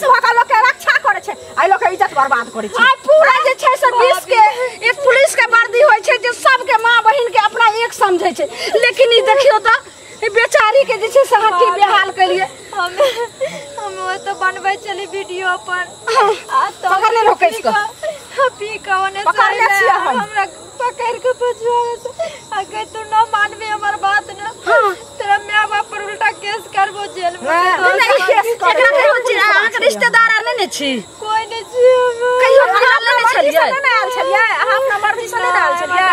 Police वाला लोग के रक्षा करे छे आई लोग के इज्जत बर्बाद करे छे आ पूरा जे छै से 20 के एक पुलिस के वर्दी होय छै जे सब के मां बहिन के अपना एक समझै छै लेकिन ई देखियो त बेचारी के जे छै से हाथी बेहाल कलिए हम वो तो बनबै चली वीडियो पर आ तो पकड़ने रोकै इसको पी कवने पकड़ने छिया हमरा पकड़ के बचवा अगर तू न मानबे हमर बात न तेरा मां बाप पर उल्टा केस करबो जेल में नहीं केस कर एकरा के अहाँ के रिश्तेदार आर नहीं छी कोई नहीं छी कहियो भागल नहीं छलिए नहीं आल छलिए हम नंबर दिस नहीं आल छलिए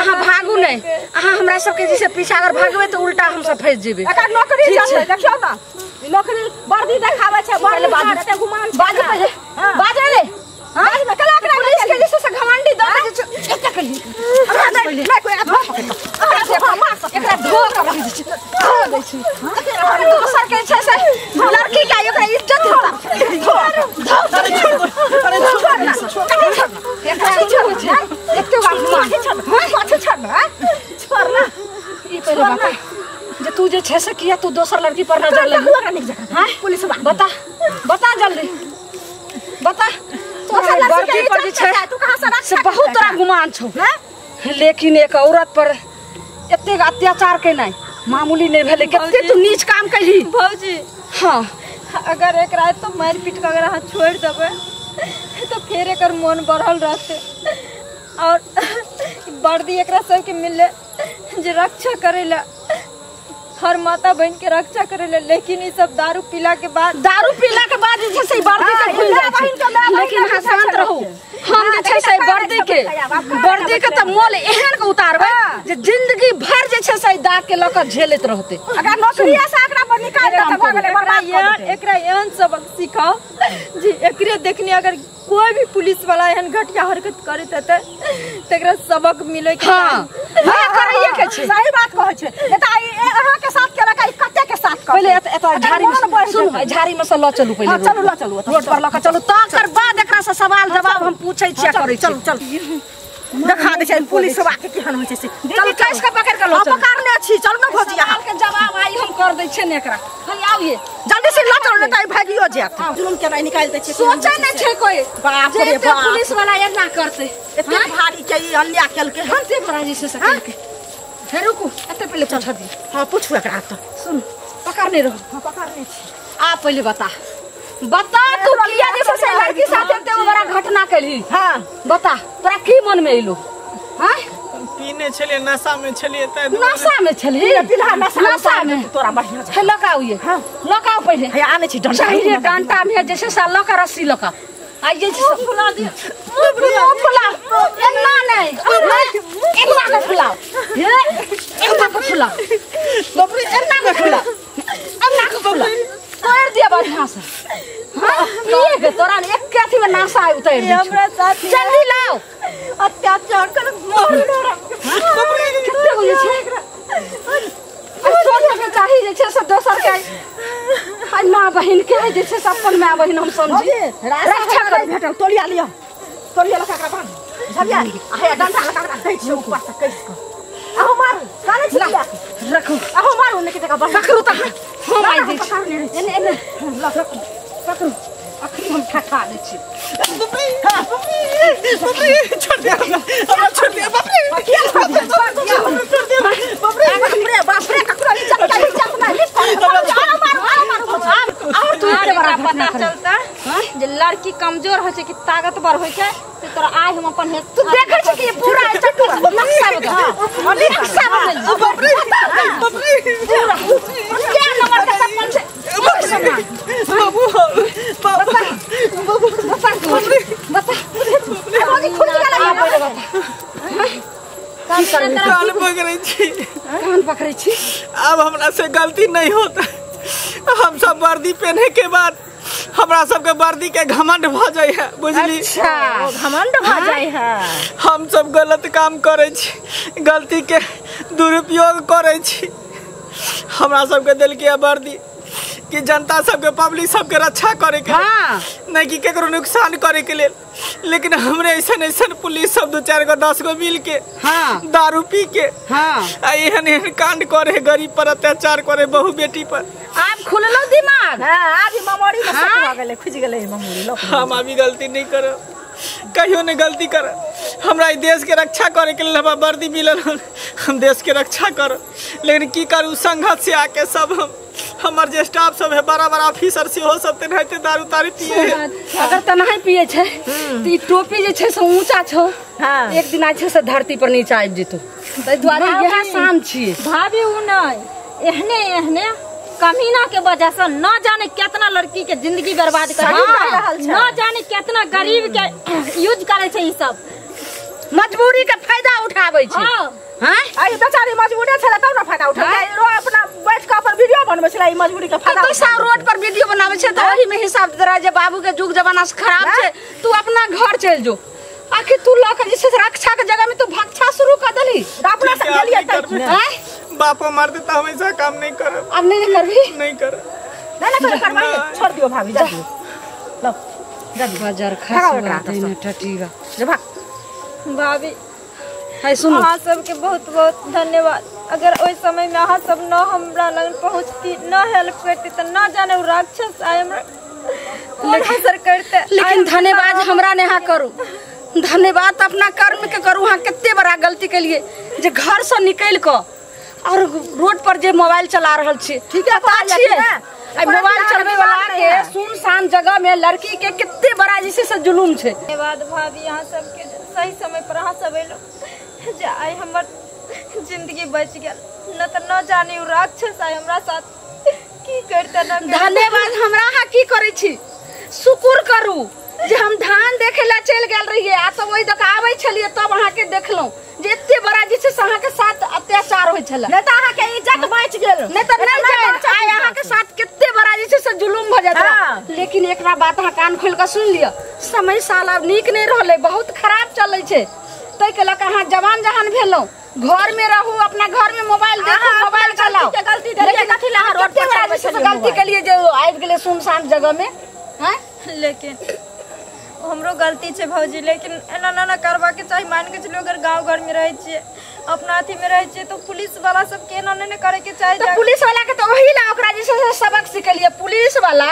अहाँ भागू नहीं अहाँ हमरा सब के जैसे पीछा अगर भागबे तो उल्टा हम सब फंस जेबे एका नौकरी जाने देखियो ना नौकरी वर्दी देखावे छे वर्दी बाजते घुमान बाजे पजे बाजे ले हां कला कला पुलिस के जैसे से घमंडी दौड़ एता कली नहीं कोई अरे से मार एकरा धोक रख दै छै धो दै छै दोसर के छै से लड़की का एकरा इज्जत होता अरे छोड़ ना एकरा छोड़ छै एकते बात छोड़ ना ई पहले बात जे तू जे छै से किया तू दोसर लड़की पर नजर लगी हां पुलिस बता जल्दी बता तोरा लड़की पर जे छै तू कहां से रख से बहुत तरह गुमान छौ लेकिन एक औरत पर एते अत्याचार के नहीं मामूली नहीं भेले कते तू नीच काम कइली भौजी हां अगर एक रात तो मार पीट के अगर हाथ छोड़ देबे तो फिर एकर मन बढ़ल रहते और वर्दी एकरा सब के मिले जे रक्षा करेला हर माता बहन के रक्षा करेला लेकिन ये सब दारू पीला के बाद जे से वर्दी के भूल जाय छै लेकिन हां शांत रहू हम जे छै से वर्दी के त मोल एहन के उतारबे जे जिंदगी भर जे छै से दाग के लक झेलत रहते अगर नौकरी से एकरा पर निकाल दे त भगले एकरा एहन सबक सिखाओ जी एकरे देखने अगर कोई भी पुलिस वाला एहन घटिया हरकत करत है तकरा सबक मिले के हां करैए के छै सही बात कहै छै एता अहाँ के साथ केला का कते के साथ पहले एता झाड़ी में सुन झाड़ी में से ल चलू पहले चलू रोड पर ल चलू ताकर बाद एकरा से सवाल जवाब हम पूछै छियै करै चल देखा दे छै पुलिस वाला के केहन होय छै से चल कैस के पकड़ के लो चल पकड़ने छी चल न भौजी सवाल के जवाब आई हम कर दै छै ने एकरा खाली आउ ये जल्दी से ल चल न त भागियो जात जुलुम के नहीं निकाल दे छै सोचे नहीं छै कोई बाप रे बाप पुलिस वाला एना करते एते भारी के ई अन्या केल के हमते भरा जी से सकल के हे रुकू एते पहले पूछ दी हां पूछू एकरा त सुन पकड़ने रहो हां पकड़ने छी आ पहले बता तू किया जैसे से लड़की साथे ते बड़ा घटना कैली हां बता तोरा की मन में एलो हां पीने छलिए नशा में छलिए त नशा में छली बिल्हा नशा में तोरा बढ़िया है लकाऊ ये हां लकाऊ पहले है आने छी डंडा चाहिए डंडा में जैसे साल का रस्सी लका आइए जी फुला दे फुला एना नहीं एना को फुलाओ ये एना को फुला बाप रे एना को फुला तोड़ दिया बढ़िया से हां ये के तोरा एक काठी में नासा उतार दे हमरा साथ जल्दी लाओ अत्याचार कर मोर बाप रे कितने हो छै सोच के चाहिए जे छै से दोसर के आई मां बहिन के जे छै से अपन मां बहिन हम समझी रक्षा कर भेटल तोलिया लियो तोलिया लका एकरा बांध झबिया है डंडा लका दै छी ऊपर से कैस के आहो मार काने छी रखो आहो मार उन्ने के जगह बांध पकड़ू त हम आई दै छी एने पकड़ू अखनी हम ठठा दे छी बाप रे छोड़ दे हमरा छोड़ दे बाप रे बाप रे ककरो इज्जत का इज्जत नहीं और तू के बड़ा पता चलता जे लड़की कमजोर होय छै कि ताकतवर होय छै से तोरा आइ हम अपन तू देखै छी कि पूरा चट्टू नक्शा बता नक्शा बता बाप रे पूरा क्या नंबर का सरपंच बाबू बता अभी खुद गला बता कान पकड़ै छी कान पकड़ै छी अब हमरा से गलती नहीं होता हम सब वर्दी पहने के बाद हमरा सब के वर्दी के घमंड भ जाय है बुझली अच्छा घमंड भ जाय है हम सब गलत काम करे छी गलती के दुरुपयोग करे छी हमरा सब के दिल के वर्दी कि जनता सबके पब्लिक सबके रक्षा करे के नहीं कि केकरो नुकसान करे के लिए। लेकिन हमरे ऐसा पुलिस सब 2-4 गो 10 गो मिल के दारू पी के एहन कांड करे, गरीब पर अत्याचार करे, बहू बेटी पर। आप खुललो दिमाग आज मेमोरी में सेट हो गेले, खुज गेले मेमोरी। हम अभी गलती नहीं कर, कहियो नहीं गलती कर। हमरा देश के रक्षा करे के लिए हमरा वर्दी मिलल, हम देश के रक्षा कर। लेकिन की करूँ, संघर्ष से आके सब हमर जे स्टाफ सब है, बड़ा ऑफिसर से हो सब तेनाहिते दारू तारी पिए। अगर तनाही पिए छे तो ई टोपी जे छे से ऊंचा छो, एक दिन आइ छे से धरती पर नीचे आबि जेतो। तै द्वारे यह शाम छिए। भाभी उ नहीं एहने कमीना के वजह से न जाने कितना लड़की के जिंदगी बर्बाद कर न जाने कितना गरीब के यूज करे छे। ई सब मजबूरी के फायदा उठाबै छे। आई बेचारी मजबूरी छले तब ना फायदा उठाबै। रो अपना बैठ के अपन वीडियो बनबै छले, ई मजबूरी के फायदा तो सब रोड पर वीडियो बनाबै छे त ओही में हिसाब दे रहा जे बाबू के जुग जमाना से खराब छे, तू अपना घर चल जो। आखिर तू लक जैसे रक्षा के जगह में तू भक्षा शुरू कर देली। अपना से गेलिए त बापो मार देता, हम ऐसा काम नहीं करब। अब नहीं करबी? नहीं कर, नहीं करवाई, छोड़ दियो भाभी, जा दियो। लो जा दियो, बाजार खा देने टटीगा। जे भाग भाभी हाय सुनो, अहाँ सबके बहुत बहुत धन्यवाद। अगर ओइ समय में अहाँ सब न हमरा लग पहुँचती, न हेल्प करती तो न जाने उ राक्षस आए हमरा कौन असर करते। लेकिन धन्यवाद हमरा नेहा करू, धन्यवाद अपना कर्म के करू। हाँ कितने बड़ा गलती के लिए जे घर से निकल के और रोड पर जे मोबाइल चला रहल छी। ठीक है, पता छिए मोबाइल चलबे वाला के सुनसान जगह में लड़की के कितने बड़ा जैसे से जुलूम छे। धन्यवाद भाभी, यहाँ सबके सही समय पर अहाँ सब एलो जे आई हमर जिंदगी बच गया, न तो न जाने उ राक्षस आए हमरा साथ की करते न। धन्यवाद हमरा हाँ की करे छी, शुक्र करू जे हम धान देखे ला चल गेल रहिए आ तो वही तक आवे छलिए तब अहाँ के देखलौ जे इत्ते बड़ा जैसे अहाँ के साथ अत्याचार होय छला। नहीं तो अहाँ के इज्जत बच गेल, नहीं तो नहीं जाए आय अहाँ के साथ कितने बड़ा जैसे से जुलूम भ जात। लेकिन एकरा बात अहाँ कान खोल के सुन लियो, समय साल अब नीक नहीं रहले, बहुत खराब चलै छे। तै के लक अहाँ जवान जहान भेलौ, घर में रहू, अपना घर में मोबाइल देखो, मोबाइल चलाओ। गलती धरिए कथि ला रोड पर चलबै छे, गलती के लिए जो आबि गेले सुनसान जगह में। हैं लेकिन हमरो गलती छे भौजी, लेकिन एना ना करबा के चाहिए। मान के चलियो अगर गांव घर में रहे छे, अपना अथी में रहे छे, तो पुलिस वाला सब के एना नहीं करे के चाहिए। तो पुलिस वाला के तो वही ला ओकरा जैसे सबक सिखलिए। पुलिस वाला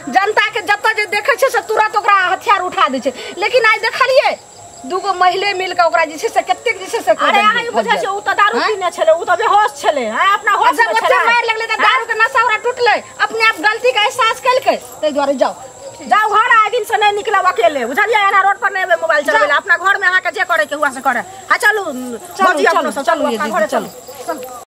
जनता के जत्ता जे देखे छे से तुरंत ओकरा हथियार उठा दे छे। लेकिन आज देखलिए दूगो महिला मिल के ओकरा जैसे से कत्ते जैसे से अरे अहाँ ई बुझै छे उ त दारू पीने छले, उ त बेहोश छले। अपना होश में छले, मार लगले त दारू के नशा ओकरा टूटले, अपने आप गलती का एहसास कलके। तै द्वारे जाओ घर आए दिन से नहीं निकलब अकेले, बुझलिए। एना रोड पर नहीं मोबाइल चलावे, अपना घर में अहाँ के जे करे के हुआ से करे। हां चलू, चलू, चलू, चलू,